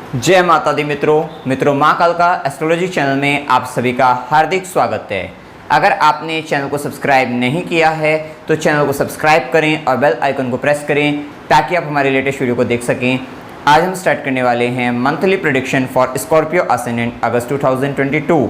जय माता दी मित्रों माँ काल का एस्ट्रोलॉजी चैनल में आप सभी का हार्दिक स्वागत है। अगर आपने चैनल को सब्सक्राइब नहीं किया है तो चैनल को सब्सक्राइब करें और बेल आइकन को प्रेस करें ताकि आप हमारे लेटेस्ट वीडियो को देख सकें। आज हम स्टार्ट करने वाले हैं monthly prediction for Scorpio ascendant August 2022।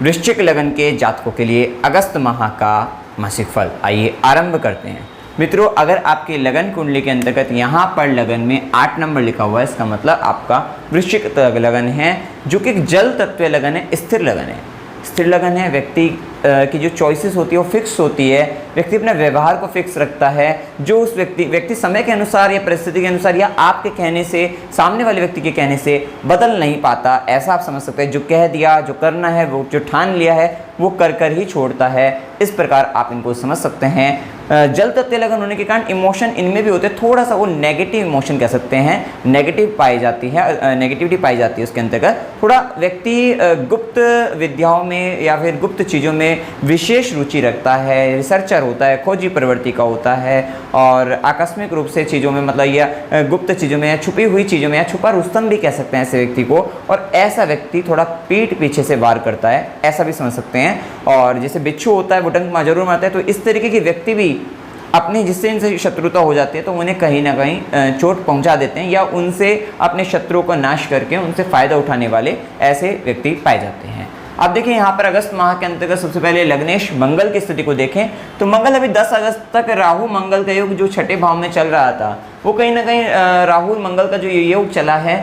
वृश्चिक लगन के जातकों के लिए अगस्त माह का मासिक फल आइए आरंभ करते हैं। मित्रों, अगर आपकी लगन कुंडली के अंतर्गत यहाँ पर लगन में 8 नंबर लिखा हुआ है, इसका मतलब आपका वृश्चिक लगन है, जो कि एक जल तत्व लगन है, स्थिर लगन है। स्थिर लगन है, व्यक्ति की जो चॉइसेस होती है वो फिक्स होती है। व्यक्ति अपने व्यवहार को फिक्स रखता है, जो उस व्यक्ति समय के अनुसार या परिस्थिति के अनुसार या आपके कहने से, सामने वाले व्यक्ति के कहने से बदल नहीं पाता। ऐसा आप समझ सकते हैं। जो कह दिया, जो करना है, वो जो ठान लिया है वो कर ही छोड़ता है। इस प्रकार आप इनको समझ सकते हैं। जल तत्व लगन होने के कारण इमोशन इनमें भी होते हैं, थोड़ा सा वो नेगेटिव इमोशन कह सकते हैं, नेगेटिव पाई जाती है, नेगेटिविटी पाई जाती है उसके अंतर्गत। थोड़ा व्यक्ति गुप्त विद्याओं में या फिर गुप्त चीज़ों में विशेष रुचि रखता है, रिसर्चर होता है, खोजी प्रवृत्ति का होता है और आकस्मिक रूप से चीज़ों में मतलब या गुप्त चीज़ों में या छुपी हुई चीज़ों में या छुपा रुस्तम भी कह सकते हैं ऐसे व्यक्ति को। और ऐसा व्यक्ति थोड़ा पीठ पीछे से वार करता है, ऐसा भी समझ सकते हैं। और जैसे बिच्छू होता है वो डंक जरूर मारता है, तो इस तरीके के व्यक्ति भी अपनी जिससे इनसे शत्रुता हो जाती है तो उन्हें कहीं ना कहीं चोट पहुंचा देते हैं या उनसे अपने शत्रुओं का नाश करके उनसे फ़ायदा उठाने वाले ऐसे व्यक्ति पाए जाते हैं। अब देखिए यहाँ पर अगस्त माह के अंतर्गत सबसे पहले लग्नेश मंगल की स्थिति को देखें तो मंगल अभी 10 अगस्त तक राहु मंगल का योग जो छठे भाव में चल रहा था वो कहीं ना कहीं राहु मंगल का जो योग चला है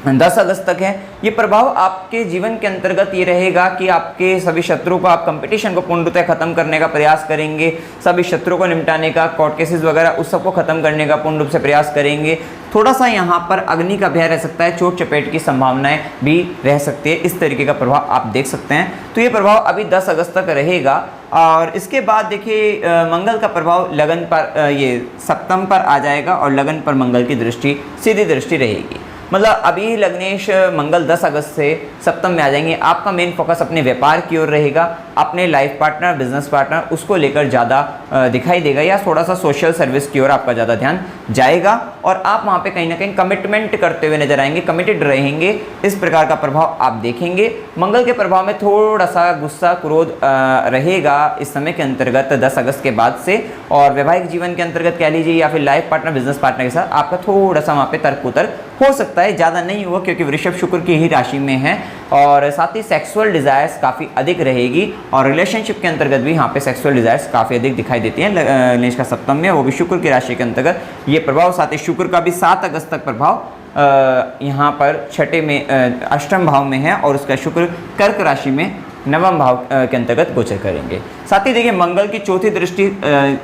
10 अगस्त तक है। ये प्रभाव आपके जीवन के अंतर्गत ये रहेगा कि आपके सभी शत्रुओं को, आप कंपटीशन को पूर्णतः खत्म करने का प्रयास करेंगे, सभी शत्रुओं को निपटाने का, कोर्ट केसेस वगैरह उस सबको खत्म करने का पूर्ण रूप से प्रयास करेंगे। थोड़ा सा यहाँ पर अग्नि का भय रह सकता है, चोट चपेट की संभावनाएं भी रह सकती है। इस तरीके का प्रभाव आप देख सकते हैं। तो ये प्रभाव अभी 10 अगस्त तक रहेगा। और इसके बाद देखिए मंगल का प्रभाव लगन पर, ये सप्तम पर आ जाएगा और लगन पर मंगल की दृष्टि, सीधी दृष्टि रहेगी। मतलब अभी लग्नेश मंगल 10 अगस्त से सप्तम में आ जाएंगे। आपका मेन फोकस अपने व्यापार की ओर रहेगा, अपने लाइफ पार्टनर, बिजनेस पार्टनर उसको लेकर ज़्यादा दिखाई देगा या थोड़ा सा सोशल सर्विस की ओर आपका ज़्यादा ध्यान जाएगा और आप वहाँ पे कहीं ना कहीं कमिटमेंट करते हुए नजर आएंगे, कमिटेड रहेंगे। इस प्रकार का प्रभाव आप देखेंगे। मंगल के प्रभाव में थोड़ा सा गुस्सा, क्रोध रहेगा इस समय के अंतर्गत 10 अगस्त के बाद से। और वैवाहिक जीवन के अंतर्गत कह लीजिए या फिर लाइफ पार्टनर, बिजनेस पार्टनर के साथ आपका थोड़ा सा वहाँ पे तर्क उतर्क हो सकता है, ज़्यादा नहीं हुआ क्योंकि वृषभ शुक्र की ही राशि में है। और साथ ही सेक्सुअल डिज़ायर्स काफ़ी अधिक रहेगी और रिलेशनशिप के अंतर्गत भी यहाँ पे सेक्सुअल डिज़ायर्स काफ़ी अधिक दिखाई देती हैं। लग्नेश का सप्तम में, वो भी शुक्र की राशि के अंतर्गत ये प्रभाव। साथ ही शुक्र का भी 7 अगस्त तक प्रभाव यहाँ पर छठे में, अष्टम भाव में है और उसका शुक्र कर्क राशि में नवम भाव के अंतर्गत गोचर करेंगे। साथ ही देखिए मंगल की चौथी दृष्टि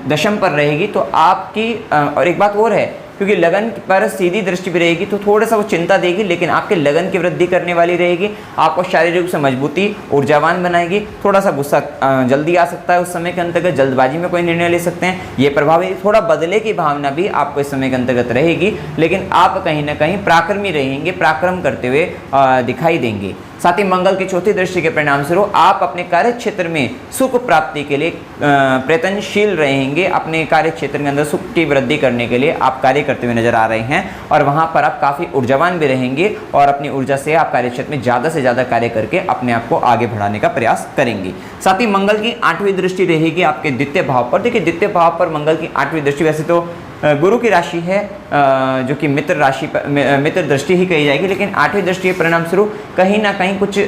दशम पर रहेगी तो आपकी, और एक बात और है, क्योंकि लगन पर सीधी दृष्टि भी रहेगी तो थोड़ा सा वो चिंता देगी, लेकिन आपके लगन की वृद्धि करने वाली रहेगी, आपको शारीरिक रूप से मजबूती, ऊर्जावान बनाएगी। थोड़ा सा गुस्सा जल्दी आ सकता है उस समय के अंतर्गत, जल्दबाजी में कोई निर्णय ले सकते हैं, ये प्रभावी। थोड़ा बदले की भावना भी आपको इस समय के अंतर्गत रहेगी, लेकिन आप कहीं ना कहीं पराक्रमी रहेंगे, पराक्रम करते हुए दिखाई देंगे। साथ ही मंगल की चौथी दृष्टि के परिणाम स्वरूप आप अपने कार्य क्षेत्र में सुख प्राप्ति के लिए प्रयत्नशील रहेंगे। अपने कार्य क्षेत्र के अंदर सुख की वृद्धि करने के लिए आप कार्य करते हुए नजर आ रहे हैं और वहां पर आप काफ़ी ऊर्जावान भी रहेंगे और अपनी ऊर्जा से आप कार्य क्षेत्र में ज़्यादा से ज़्यादा कार्य करके अपने आप को आगे बढ़ाने का प्रयास करेंगे। साथ ही मंगल की 8वीं दृष्टि रहेगी आपके द्वितीय भाव पर। देखिए द्वितीय भाव पर मंगल की 8वीं दृष्टि वैसे तो गुरु की राशि है, जो कि मित्र राशि पर, मित्र दृष्टि ही कही जाएगी, लेकिन 8वीं दृष्टि के परिणाम स्वरूप कहीं ना कहीं कुछ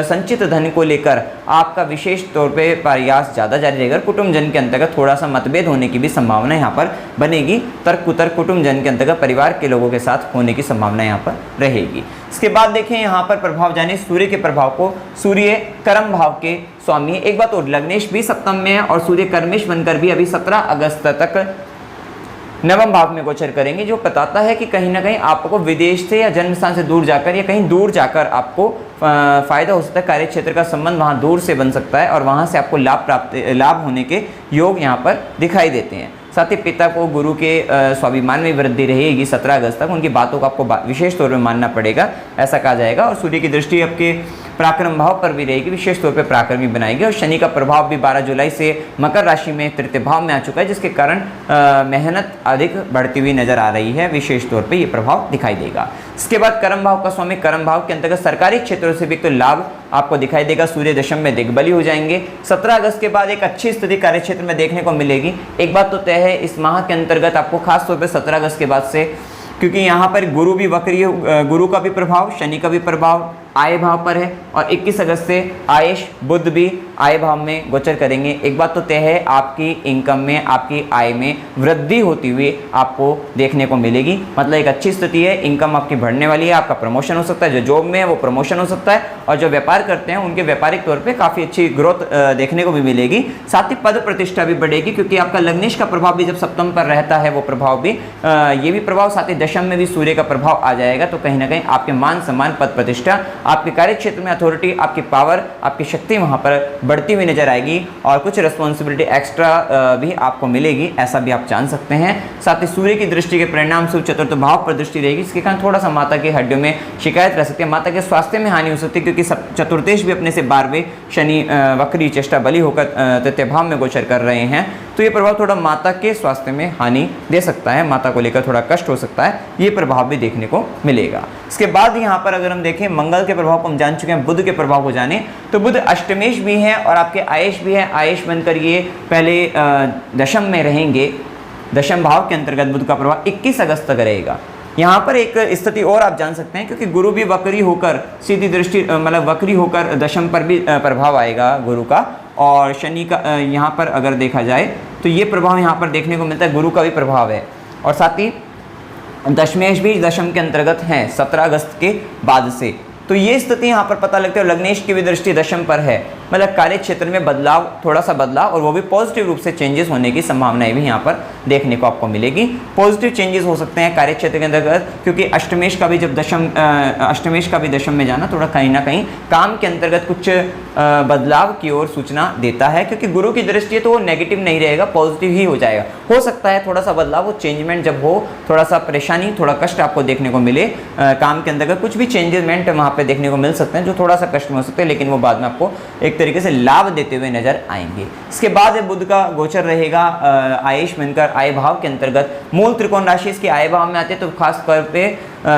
संचित धन को लेकर आपका विशेष तौर पे प्रयास ज़्यादा जारी रहेगा। कुटुंब जन के अंतर्गत थोड़ा सा मतभेद होने की भी संभावना यहाँ पर बनेगी। तर्क कुतर्क कुटुंब जन के अंतर्गत परिवार के लोगों के साथ होने की संभावना यहाँ पर रहेगी। इसके बाद देखें यहाँ पर प्रभाव जाने सूर्य के प्रभाव को। सूर्य कर्म भाव के स्वामी है। एक बात और, लग्नेश भी सप्तम में है और सूर्य कर्मेश बनकर भी अभी 17 अगस्त तक नवम भाव में गोचर करेंगे, जो बताता है कि कहीं ना कहीं आपको विदेश से या जन्म स्थान से दूर जाकर या कहीं दूर जाकर आपको फायदा हो सकता है। कार्य क्षेत्र का संबंध वहाँ दूर से बन सकता है और वहाँ से आपको लाभ होने के योग यहाँ पर दिखाई देते हैं। साथ ही पिता को, गुरु के स्वाभिमान में वृद्धि रहेगी 17 अगस्त तक। उनकी बातों को आपको विशेष तौर पर मानना पड़ेगा, ऐसा कहा जाएगा। और सूर्य की दृष्टि आपके पराक्रम भाव पर भी रहेगी, विशेष तौर पर पराक्रमी बनाएगी। और शनि का प्रभाव भी 12 जुलाई से मकर राशि में तृतीय भाव में आ चुका है, जिसके कारण मेहनत अधिक बढ़ती हुई नजर आ रही है, विशेष तौर पे ये प्रभाव दिखाई देगा। इसके बाद कर्म भाव का स्वामी कर्म भाव के अंतर्गत सरकारी क्षेत्रों से भी तो लाभ आपको दिखाई देगा। सूर्य दशम में दिग्बली हो जाएंगे। 17 अगस्त के बाद एक अच्छी स्थिति कार्य क्षेत्र में देखने को मिलेगी। एक बात तो तय है, इस माह के अंतर्गत आपको खास तौर पे 17 अगस्त के बाद से, क्योंकि यहाँ पर गुरु भी वक्री, गुरु का भी प्रभाव, शनि का भी प्रभाव आय भाव पर है, और 21 अगस्त से आयेश बुध भी आय भाव में गोचर करेंगे। एक बात तो तय है, आपकी इनकम में, आपकी आय में वृद्धि होती हुई आपको देखने को मिलेगी। मतलब एक अच्छी स्थिति है, इनकम आपकी बढ़ने वाली है, आपका प्रमोशन हो सकता है, जो जॉब में है वो प्रमोशन हो सकता है, और जो व्यापार करते हैं उनके व्यापारिक तौर पर काफ़ी अच्छी ग्रोथ देखने को भी मिलेगी। साथ ही पद प्रतिष्ठा भी बढ़ेगी, क्योंकि आपका लग्नेश का प्रभाव भी जब सप्तम पर रहता है, वो प्रभाव भी ये भी प्रभाव, साथ ही दशम में भी सूर्य का प्रभाव आ जाएगा। तो कहीं ना कहीं आपके मान सम्मान, पद प्रतिष्ठा, आपके कार्य क्षेत्र में अथॉरिटी, आपकी पावर, आपकी शक्ति वहां पर बढ़ती हुई नजर आएगी, और कुछ रिस्पॉन्सिबिलिटी एक्स्ट्रा भी आपको मिलेगी, ऐसा भी आप जान सकते हैं। साथ ही सूर्य की दृष्टि के परिणाम स्वरूप चतुर्थ भाव पर दृष्टि रहेगी, इसके कारण थोड़ा सा माता की हड्डियों में शिकायत रह सकती है, माता के स्वास्थ्य में हानि हो सकती है, क्योंकि चतुर्थेश भी अपने से 12वें शनि वक्री चेष्टा बली होकर तृतीय भाव में गोचर कर रहे हैं। तो ये प्रभाव थोड़ा माता के स्वास्थ्य में हानि दे सकता है, माता को लेकर थोड़ा कष्ट हो सकता है, ये प्रभाव भी देखने को मिलेगा। इसके बाद यहाँ पर अगर हम देखें, मंगल के प्रभाव को हम जान चुके हैं, बुध के प्रभाव को जाने, तो बुध अष्टमेश भी है और आपके आयेश भी है। आयेश बनकर ये पहले दशम में रहेंगे, दशम भाव के अंतर्गत बुध का प्रभाव 21 अगस्त तक रहेगा। यहाँ पर एक स्थिति और आप जान सकते हैं, क्योंकि गुरु भी वक्री होकर सीधी दृष्टि, मतलब वक्री होकर दशम पर भी प्रभाव आएगा गुरु का, और शनि का यहाँ पर अगर देखा जाए तो ये प्रभाव यहाँ पर देखने को मिलता है, गुरु का भी प्रभाव है। और साथ ही दशमेश भी दशम के अंतर्गत हैं 17 अगस्त के बाद से। तो ये स्थिति यहाँ पर पता लगती है। लग्नेश की भी दृष्टि दशम पर है, मतलब कार्य क्षेत्र में बदलाव, थोड़ा सा बदलाव, और वो भी पॉजिटिव रूप से चेंजेस होने की संभावनाएं भी यहाँ पर देखने को आपको मिलेगी। पॉजिटिव चेंजेस हो सकते हैं कार्य क्षेत्र के अंतर्गत, क्योंकि अष्टमेश का भी जब अष्टमेश का भी दशम में जाना थोड़ा कहीं ना कहीं काम के अंतर्गत कुछ बदलाव की ओर सूचना देता है, क्योंकि गुरु की दृष्टि है तो वो नेगेटिव नहीं रहेगा, पॉजिटिव ही हो जाएगा। हो सकता है थोड़ा सा बदलाव, वो चेंजमेंट जब हो, थोड़ा सा परेशानी, थोड़ा कष्ट आपको देखने को मिले, काम के अंतर्गत कुछ भी चेंजमेंट वहाँ पे देखने को मिल सकते हैं, जो थोड़ा सा कष्ट में हो सकते हैं, लेकिन वो बाद में आपको एक तरीके से लाभ देते हुए नजर आएंगे। इसके बाद बुध का गोचर रहेगा आयेश बनकर आय भाव के अंतर्गत, मूल त्रिकोण राशि इसके आय भाव में आते हैं। तो खास तौर पे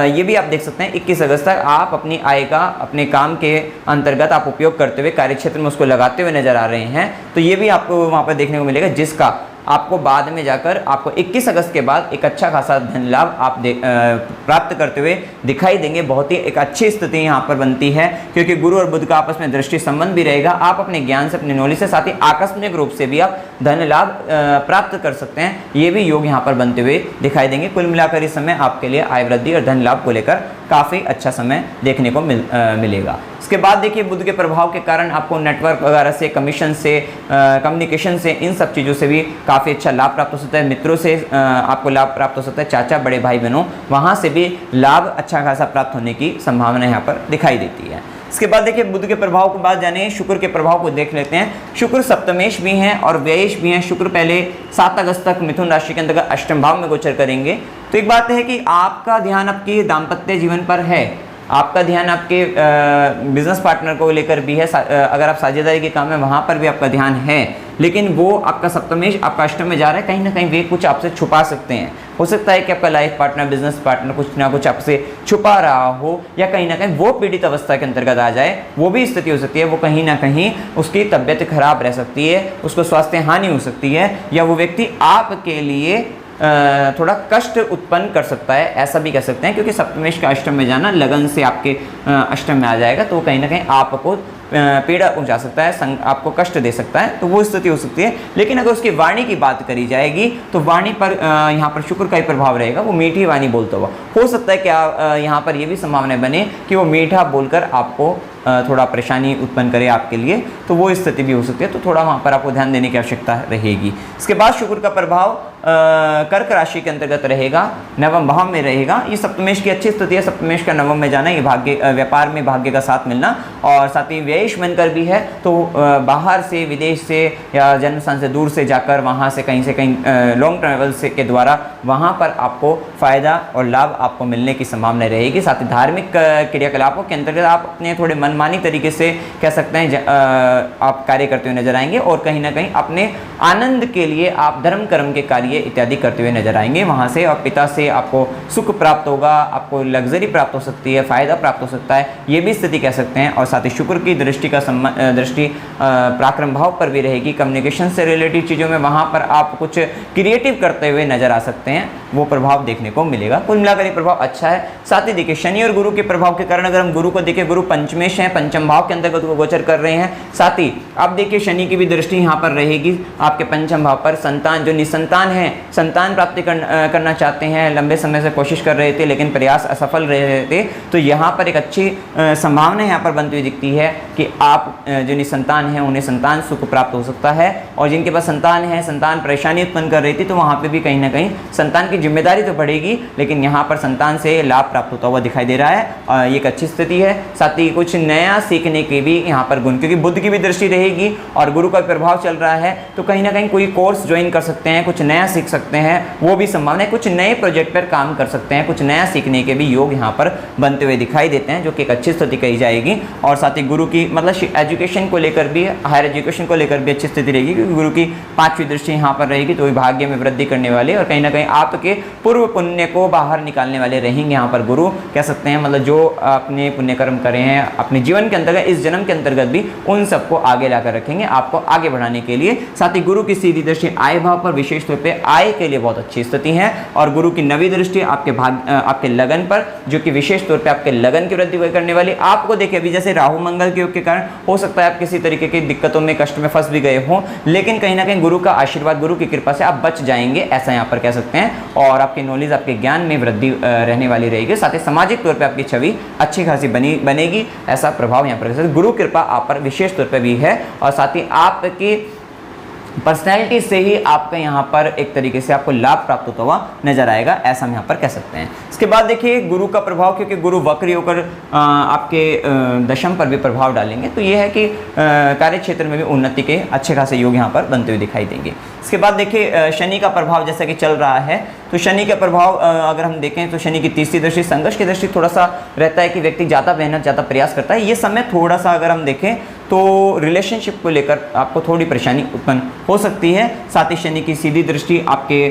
ये भी आप देख सकते हैं 21 अगस्त तक आप अपनी आय का अपने काम के अंतर्गत आप उपयोग करते हुए कार्य क्षेत्र में उसको लगाते हुए नजर आ रहे हैं। तो ये भी आपको वहाँ पर देखने को मिलेगा, जिसका आपको बाद में जाकर आपको 21 अगस्त के बाद एक अच्छा खासा धन लाभ आप प्राप्त करते हुए दिखाई देंगे। बहुत ही एक अच्छी स्थिति यहाँ पर बनती है, क्योंकि गुरु और बुध का आपस में दृष्टि संबंध भी रहेगा। आप अपने ज्ञान से, अपने नॉलेज से, साथ ही आकस्मिक रूप से भी आप धन लाभ प्राप्त कर सकते हैं। ये भी योग यहाँ पर बनते हुए दिखाई देंगे। कुल मिलाकर इस समय आपके लिए आय वृद्धि और धन लाभ को लेकर काफ़ी अच्छा समय देखने को मिलेगा। इसके बाद देखिए, बुध के प्रभाव के कारण आपको नेटवर्क वगैरह से, कमीशन से, कम्युनिकेशन से, इन सब चीज़ों से भी काफ़ी अच्छा लाभ प्राप्त हो सकता है। मित्रों से आपको लाभ प्राप्त हो सकता है, चाचा, बड़े भाई बहनों, वहाँ से भी लाभ अच्छा खासा प्राप्त होने की संभावना यहाँ पर दिखाई देती है। इसके बाद देखिए, बुध के प्रभाव के बाद जाने शुक्र के प्रभाव को देख लेते हैं। शुक्र सप्तमेश भी हैं और व्ययेश भी हैं। शुक्र पहले 7 अगस्त तक मिथुन राशि के अंतर्गत अष्टम भाव में गोचर करेंगे। तो एक बात है कि आपका ध्यान आपके दाम्पत्य जीवन पर है, आपका ध्यान आपके बिजनेस पार्टनर को लेकर भी है, अगर आप साझेदारी के काम में वहाँ पर भी आपका ध्यान है, लेकिन वो आपका सप्तमेश आपका अष्टम में जा रहा है, कहीं ना कहीं वे कुछ आपसे छुपा सकते हैं। हो सकता है कि आपका लाइफ पार्टनर, बिजनेस पार्टनर कुछ ना कुछ आपसे छुपा रहा हो, या कहीं ना कहीं वो पीड़ित अवस्था के अंतर्गत आ जाए, वो भी स्थिति हो सकती है। वो कहीं ना कहीं उसकी तबीयत खराब रह सकती है, उसको स्वास्थ्य हानि हो सकती है, या वो व्यक्ति आपके लिए थोड़ा कष्ट उत्पन्न कर सकता है, ऐसा भी कह सकते हैं, क्योंकि सप्तमेश का अष्टम में जाना लगन से आपके अष्टम में आ जाएगा, तो कहीं ना कहीं आपको पीड़ा पहुंचा सकता है, आपको कष्ट दे सकता है, तो वो स्थिति हो सकती है। लेकिन अगर उसकी वाणी की बात करी जाएगी तो वाणी पर यहाँ पर शुक्र का ही प्रभाव रहेगा, वो मीठी वाणी बोलता हुआ। हो सकता है कि यहाँ पर ये भी संभावना बने कि वो मीठा बोलकर आपको थोड़ा परेशानी उत्पन्न करे आपके लिए, तो वो स्थिति भी हो सकती है। तो थोड़ा वहाँ पर आपको ध्यान देने की आवश्यकता रहेगी। इसके बाद शुक्र का प्रभाव कर्क राशि के अंतर्गत रहेगा, नवम भाव में रहेगा। ये सप्तमेश की अच्छी स्थिति है, सप्तमेश का नवम में जाना, ये भाग्य, व्यापार में भाग्य का साथ मिलना, और साथ ही व्ययेश बनकर भी है, तो बाहर से, विदेश से या जन्म स्थान से दूर से जाकर वहाँ से कहीं लॉन्ग ट्रैवल से के द्वारा वहाँ पर आपको फ़ायदा और लाभ आपको मिलने की संभावना रहेगी। साथ ही धार्मिक क्रियाकलापों के अंतर्गत आप अपने थोड़े मन मनमानी तरीके से कह सकते हैं आप कार्य करते हुए नजर आएंगे और कहीं ना कहीं अपने आनंद के लिए आप धर्म कर्म के कार्य इत्यादि करते हुए नजर आएंगे वहाँ से, और पिता से आपको सुख प्राप्त होगा, आपको लग्जरी प्राप्त हो सकती है, फायदा प्राप्त हो सकता है, ये भी स्थिति कह सकते हैं। और साथ ही शुक्र की दृष्टि का दृष्टि पराक्रम भाव पर भी रहेगी। कम्युनिकेशन से रिलेटेड चीज़ों में वहाँ पर आप कुछ क्रिएटिव करते हुए नजर आ सकते हैं, वो प्रभाव देखने को मिलेगा। कुल मिलाकर ये प्रभाव अच्छा है। साथ ही देखिए शनि और गुरु के प्रभाव के कारण अगर हम गुरु को देखें, गुरु पंचमेश है, पंचम भाव के अंतर्गत गोचर कर रहे हैं। साथ ही आप देखिए शनि की भी दृष्टि यहाँ पर रहेगी आपके पंचम भाव पर। संतान, जो निसंतान है, संतान प्राप्ति करना चाहते हैं, लंबे समय से कोशिश कर रहे थे लेकिन प्रयास असफल रहे थे, तो यहाँ पर एक अच्छी संभावना यहाँ पर बनती हुई दिखती है कि आप जो निसंतान हैं उन्हें संतान सुख प्राप्त हो सकता है। और जिनके पास संतान है, संतान परेशानी उत्पन्न कर रही थी, तो वहाँ पे भी कहीं ना कहीं संतान की जिम्मेदारी तो बढ़ेगी लेकिन यहाँ पर संतान से लाभ प्राप्त होता हुआ दिखाई दे रहा है। ये एक अच्छी स्थिति है। साथ ही कुछ नया सीखने के भी यहाँ पर गुण, क्योंकि बुद्ध की भी दृष्टि रहेगी और गुरु का प्रभाव चल रहा है, तो कहीं ना कहीं कोई कोर्स ज्वाइन कर सकते हैं, कुछ नया सीख सकते हैं, वो भी संभावना है। कुछ नए प्रोजेक्ट पर काम कर सकते हैं, कुछ नया सीखने के भी योग यहाँ पर बनते हुए दिखाई देते हैं, जो कि एक अच्छी स्थिति कही जाएगी। और साथ ही गुरु की मतलब एजुकेशन को लेकर भी, हायर एजुकेशन को लेकर भी अच्छी स्थिति रहेगी, क्योंकि गुरु की 5वीं दृष्टि यहाँ पर रहेगी, तो भाग्य में वृद्धि करने वाले और कहीं ना कहीं आपके पूर्व पुण्य को बाहर निकालने वाले रहेंगे यहाँ पर गुरु, कह सकते हैं। मतलब जो अपने पुण्य कर्म करे हैं अपने जीवन के अंतर्गत, इस जन्म के अंतर्गत भी उन सबको आगे लाकर रखेंगे, आपको आगे बढ़ाने के लिए। साथ ही गुरु की सीधी दृष्टि आय भाव पर, विशेष तौर पे आय के लिए बहुत अच्छी स्थिति है। और गुरु की 9वीं दृष्टि आपके लगन पर, जो कि विशेष तौर पे आपके लगन की वृद्धि करने वाली। आपको देखिए अभी जैसे राहु मंगल के योग के कारण हो सकता है आप किसी तरीके की दिक्कतों में, कष्ट में फंस भी गए हों, लेकिन कहीं ना कहीं गुरु का आशीर्वाद, गुरु की कृपा से आप बच जाएंगे, ऐसा यहाँ पर कह सकते हैं। और आपकी नॉलेज, आपके ज्ञान में वृद्धि रहने वाली रहेगी। साथ ही सामाजिक तौर पर आपकी छवि अच्छी खासी बनेगी, ऐसा प्रभाव यहाँ पर गुरु कृपा आप पर विशेष तौर पर भी है। और साथ ही आपकी पर्सनैलिटी से ही आपका यहाँ पर एक तरीके से आपको लाभ प्राप्त होता हुआ नजर आएगा, ऐसा हम यहाँ पर कह सकते हैं। इसके बाद देखिए गुरु का प्रभाव, क्योंकि गुरु वक्र होकर आपके दशम पर भी प्रभाव डालेंगे, तो ये है कि कार्य क्षेत्र में भी उन्नति के अच्छे खासे योग यहाँ पर बनते हुए दिखाई देंगे। इसके बाद देखिए शनि का प्रभाव जैसा कि चल रहा है, तो शनि का प्रभाव अगर हम देखें तो शनि की 3री दृष्टि, संघर्ष की दृष्टि थोड़ा सा रहता है कि व्यक्ति ज़्यादा मेहनत, ज़्यादा प्रयास करता है। ये समय थोड़ा सा अगर हम देखें तो रिलेशनशिप को लेकर आपको थोड़ी परेशानी उत्पन्न हो सकती है। साथ ही शनि की सीधी दृष्टि आपके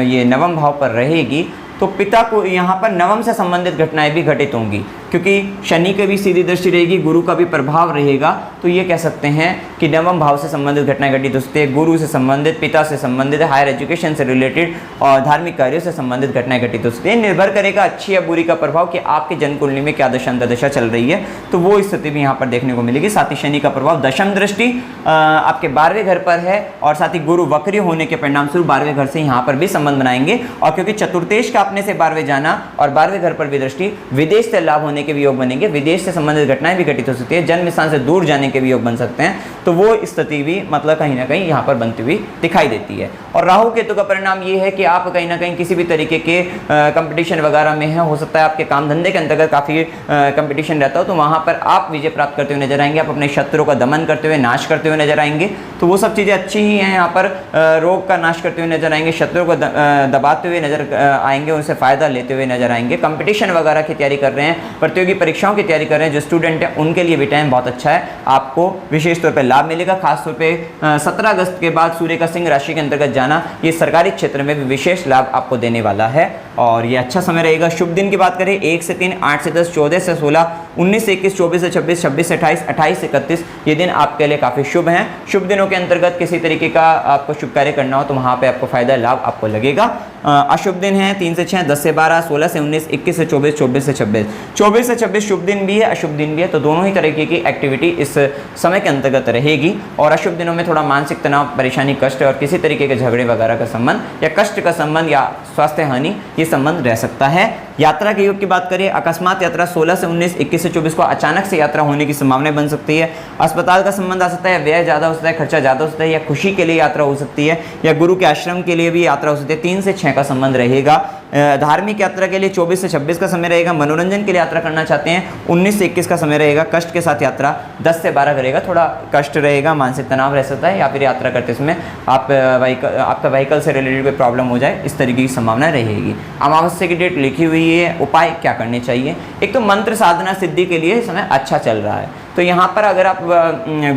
ये 9वें भाव पर रहेगी, तो पिता को यहाँ पर 9वें से संबंधित घटनाएं भी घटित होंगी, क्योंकि शनि की भी सीधी दृष्टि रहेगी, गुरु का भी प्रभाव रहेगा, तो ये कह सकते हैं कि 9वें भाव से संबंधित घटनाएं घटित हो सकती है। गुरु से संबंधित, पिता से संबंधित, हायर एजुकेशन से रिलेटेड और धार्मिक कार्यों से संबंधित घटनाएं घटित हो सकती है। निर्भर करेगा अच्छी या बुरी का प्रभाव कि आपकी जन्म कुंडली में क्या दशा अंतर्दशा चल रही है, तो वो स्थिति भी यहाँ पर देखने को मिलेगी। साथ ही शनि का प्रभाव दशम दृष्टि आपके 12वें घर पर है, और साथ ही गुरु वक्री होने के परिणाम स्वरूप 12वें घर से यहाँ पर भी संबंध बनाएंगे। और क्योंकि चतुर्थेश का अपने से 12वें जाना और 12वें घर पर भी दृष्टि, विदेश से लाभ होने के भी योग बनेंगे, विदेश से संबंधित घटनाएं भी घटित हो सकती है, जन्म स्थान से दूर जाने के भी योग बन सकते हैं, तो वो स्थिति भी मतलब कहीं ना कहीं यहाँ पर बनती हुई दिखाई देती है। और राहु केतु का परिणाम ये है कि आप कहीं ना कहीं किसी भी तरीके के कंपटीशन वगैरह में है, हो सकता है आपके काम धंधे के अंतर्गत काफ़ी कंपटीशन रहता हो, तो वहाँ पर आप विजय प्राप्त करते हुए नजर आएंगे, आप अपने शत्रुओं का दमन करते हुए, नाश करते हुए नजर आएंगे, तो वो सब चीज़ें अच्छी ही हैं। यहाँ पर रोग का नाश करते हुए नजर आएंगे, शत्रुओं को दबाते हुए नजर आएंगे, उनसे फायदा लेते हुए नजर आएंगे। कंपटीशन वगैरह की तैयारी कर रहे हैं, प्रतियोगी परीक्षाओं की तैयारी कर रहे हैं जो स्टूडेंट है, उनके लिए भी टाइम बहुत अच्छा है, आपको विशेष तौर पर लाभ मिलेगा। खासतौर पे 17 अगस्त के बाद सूर्य का सिंह राशि के अंतर्गत जाना, ये सरकारी क्षेत्र में भी विशेष लाभ आपको देने वाला है, और ये अच्छा समय रहेगा। शुभ दिन की बात करें 1 से 3, 8 से 10, 14 से 16, 19 से 21, 24 से 26, 26 से 28, 28 से 31, ये दिन आपके लिए काफ़ी शुभ हैं। शुभ दिनों के अंतर्गत किसी तरीके का आपको शुभ कार्य करना हो तो वहाँ पे आपको फायदा लाभ आपको लगेगा। अशुभ दिन है 3 से 6, 10 से 12, 16 से 19, 21 से 24, 24 से 26, 24 से 26 शुभ दिन भी है, अशुभ दिन भी है, तो दोनों ही तरीके की एक्टिविटी इस समय के अंतर्गत रहेगी। और अशुभ दिनों में थोड़ा मानसिक तनाव, परेशानी, कष्ट और किसी तरीके के झगड़े वगैरह का संबंध या कष्ट का संबंध या स्वास्थ्य हानि, ये संबंध रह सकता है। यात्रा के योग की बात करें, अकस्मात यात्रा 16 से 19, 21 से 24 को अचानक से यात्रा होने की संभावनाएं बन सकती है। अस्पताल का संबंध आ सकता है, व्यय ज़्यादा हो सकता है, खर्चा ज़्यादा हो सकता है, या खुशी के लिए यात्रा हो सकती है, या गुरु के आश्रम के लिए भी यात्रा हो सकती है। 3 से 6 का संबंध रहेगा। धार्मिक यात्रा के लिए 24 से 26 का समय रहेगा। मनोरंजन के लिए यात्रा करना चाहते हैं 19 से 21 का समय रहेगा। कष्ट के साथ यात्रा 10 से 12 करेगा, थोड़ा कष्ट रहेगा, मानसिक तनाव रह सकता है, या फिर यात्रा करते समय आपका व्हीकल से रिलेटेड कोई प्रॉब्लम हो जाए, इस तरीके की संभावना रहेगी। अमावस्या की डेट लिखी हुई है। उपाय क्या करने चाहिए? एक तो मंत्र साधना सिद्धि के लिए समय अच्छा चल रहा है, तो यहाँ पर अगर आप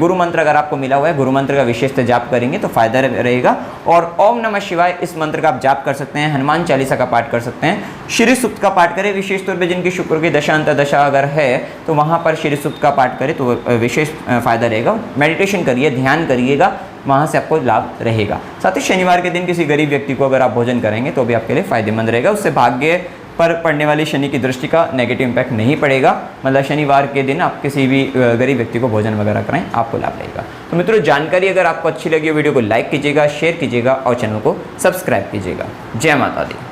गुरु मंत्र अगर आपको मिला हुआ है, गुरु मंत्र का विशेष से जाप करेंगे तो फायदा रहेगा। और ओम नमः शिवाय इस मंत्र का आप जाप कर सकते हैं। हनुमान चालीसा का पाठ कर सकते हैं। श्री सूक्त का पाठ करें, विशेष तौर पे जिनकी शुक्र की दशा अंतर्दशा अगर है तो वहाँ पर श्री सूक्त का पाठ करें तो विशेष फायदा रहेगा। मेडिटेशन करिए, ध्यान करिएगा, वहाँ से आपको लाभ रहेगा। साथ ही शनिवार के दिन किसी गरीब व्यक्ति को अगर आप भोजन करेंगे तो भी आपके लिए फायदेमंद रहेगा। उससे भाग्य पर पड़ने वाली शनि की दृष्टि का नेगेटिव इम्पैक्ट नहीं पड़ेगा। मतलब शनिवार के दिन आप किसी भी गरीब व्यक्ति को भोजन वगैरह कराएं, आपको लाभ रहेगा। तो मित्रों, जानकारी अगर आपको अच्छी लगी वीडियो को लाइक कीजिएगा, शेयर कीजिएगा और चैनल को सब्सक्राइब कीजिएगा। जय माता दी।